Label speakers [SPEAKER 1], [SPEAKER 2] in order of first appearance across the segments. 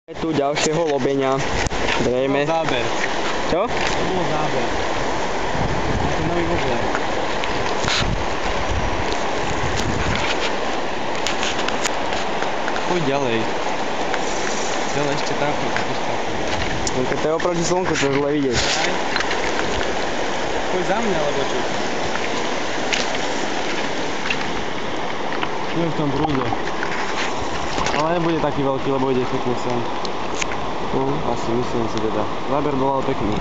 [SPEAKER 1] Je tu ďalšieho lobenia. Drejme.
[SPEAKER 2] Záber.
[SPEAKER 1] Čo?
[SPEAKER 2] To bol záber. Na ten nový vobler. Poď ďalej. Ďalej ešte takto, takýž takto.
[SPEAKER 1] Keď to je oproti slnku, to zle vidieť.
[SPEAKER 2] Aj. Poď za mňa, alebo čo? Idem v tom prúde. Ale nebude taký veľký, lebo ide pekne sem. Asi myslím si teda. Záber bol ale pekný.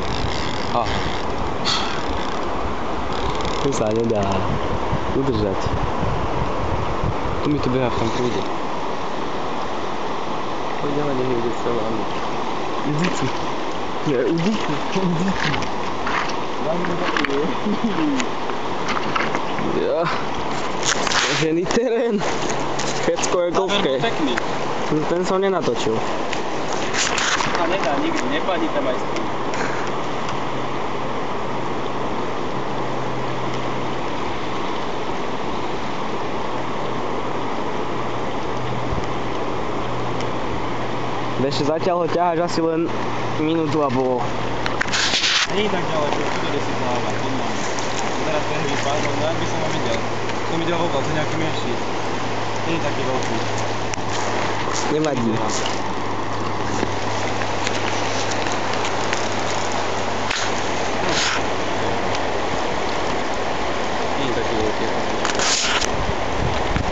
[SPEAKER 1] Tu sa nedá udržať.
[SPEAKER 2] Tu mi to beha v tom prúde.
[SPEAKER 1] Poď ďalej, nech ide celé.
[SPEAKER 2] Udici.
[SPEAKER 1] Nie, udici. Ja. Žený terén. Kecko je golfke.
[SPEAKER 2] Záber bol pekný.
[SPEAKER 1] Ten som nenatočil.
[SPEAKER 2] A nedá nikdy, nepadí tam aj s tým.
[SPEAKER 1] Ešte zatiaľ ho ťaháš asi len minútu a bolo.
[SPEAKER 2] Nie je tak ďalej, že tu dole si pláva, pod nami. Teraz ten vypadol, no by som ho videl. Som videl vokal, to je nejaký menší. Nie je taký veľký.
[SPEAKER 1] Nevadí.
[SPEAKER 2] Nie je taký veľký.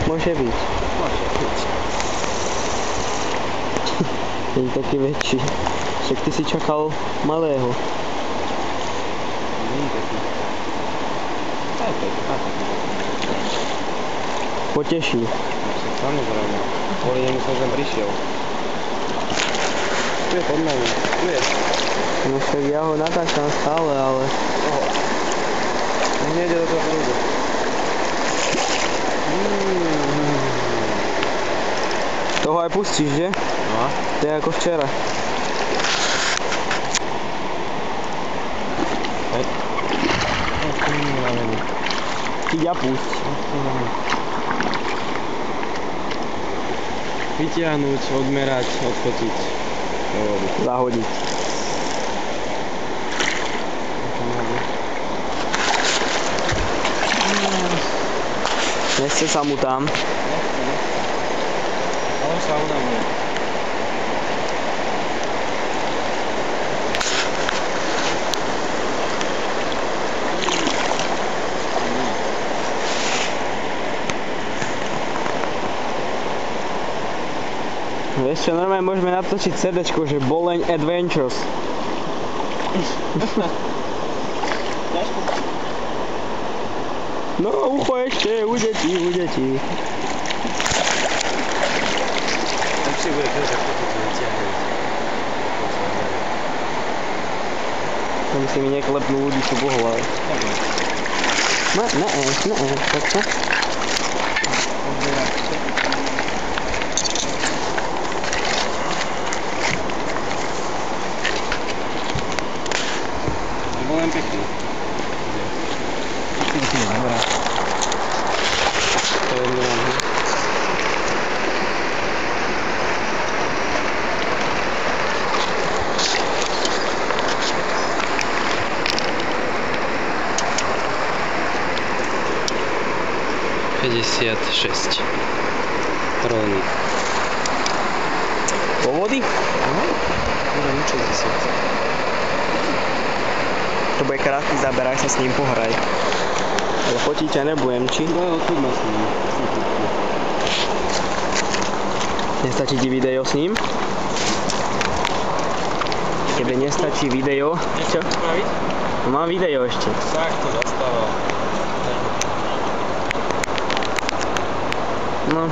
[SPEAKER 1] Môže byť.
[SPEAKER 2] Môže byť.
[SPEAKER 1] Je taký väčší. Však ty si čakal malého.
[SPEAKER 2] Nie je taký. Aj taký.
[SPEAKER 1] Poteší.
[SPEAKER 2] Samozrejme. Kvôli nemu som sem prišiel. Tu je pod nami. Tu je.
[SPEAKER 1] No však ja ho natáčam stále, ale...
[SPEAKER 2] Nech nejde do toho prúdu.
[SPEAKER 1] Toho aj pustíš, že?
[SPEAKER 2] No.
[SPEAKER 1] To je ako včera. Ty ja pusť.
[SPEAKER 2] Vytiahnuť, odmerať, odfotiť.
[SPEAKER 1] Zahodiť. Nechce sa mu tam.
[SPEAKER 2] Ale sa udám.
[SPEAKER 1] Vieš čo, normálne môžeme natočiť CDčko, že Boleň Adventures. No, ucho ešte, u detí.
[SPEAKER 2] Tak si bude tiež, ako to vyťahnuť.
[SPEAKER 1] Tam si mi neklepnú ľudí sú po hlave. Takto.
[SPEAKER 2] Bol len pekný. Dobrá.
[SPEAKER 1] To je milé.
[SPEAKER 2] 56 rolník.
[SPEAKER 1] Povody?
[SPEAKER 2] Bude nič 60.
[SPEAKER 1] To bude krátky záber, aj sa s ním pohraj. Ale fotiť ťa nebudem, či?
[SPEAKER 2] No, tu ma s ním.
[SPEAKER 1] Nestačí ti video s ním? Tebe nestačí video? Čo? Mám video ešte.
[SPEAKER 2] Tak to zastával.
[SPEAKER 1] No.